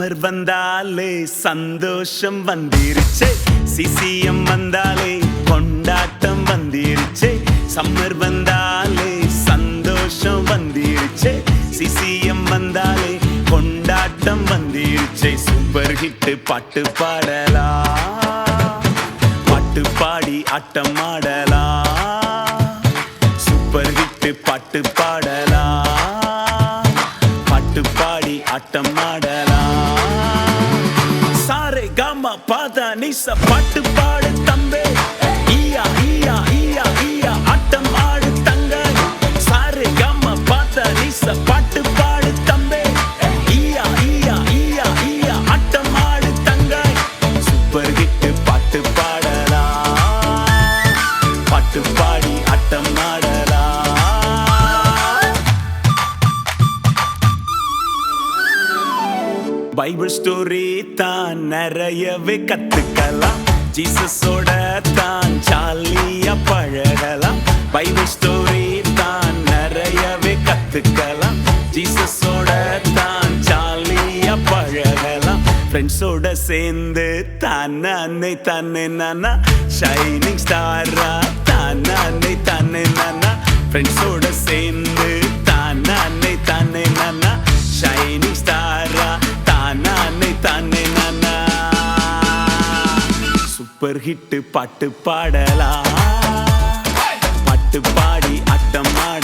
Summer வந்தாலே சந்தோஷம் வந்திருச்சே, CCM வந்தாலே கொண்டாட்டம் வந்திருச்சே. சம்மர் வந்தாலே சந்தோஷம் வந்திருச்சே, சிசிஎம் வந்தாலே கொண்டாட்டம் வந்திருச்சே. சூப்பர் ஹிட் பாட்டு பாடலாம், பாட்டு பாடி ஆட்டம் ஆடலாம். சூப்பர் ஹிட் பாட்டு பாடலாம், பாட்டு பாடி ஆட்டம் ஆடலாம். சாரே காமா பாதா நிச பாட்டு பாடு தம்பே, ஈயா ஈயா ஈயா ஈயா ஆட்டம் ஆடு தங்க. சாரே காமா பாதா நிச பாட்டு பாடு தம்பே, ஈயா ஈயா ஈயா ஈயா ஆட்டம் ஆடு தங்க. சூப்பர் ஹிட் பாட்டு பாடலாம், பாட்டு பாடி ஆட்டம் ஆடலாம். பைபிள் ஸ்டோரி தான் நிறையவே கத்துக்கலாம், ஜீசஸோட தான் ஜாலியா பழகலாம். பைபிள் ஸ்டோரி தான் நிறையவே கத்துக்கலாம், ஜீசஸோட தான் ஜாலியா பழகலாம். ஃப்ரெண்ட்ஸோட சேர்ந்து தானே தானே நானா, ஷைனிங் ஸ்டாரா தானே தானே நானா. ஃப்ரெண்ட்ஸோட சேர்ந்து தானே தானே நானா, ஷைனிங் ஸ்டாரா தானே தானே நானா. சூப்பர் ஹிட் பாட்டு பாடலாம், பாட்டு பாடி ஆட்டம் ஆட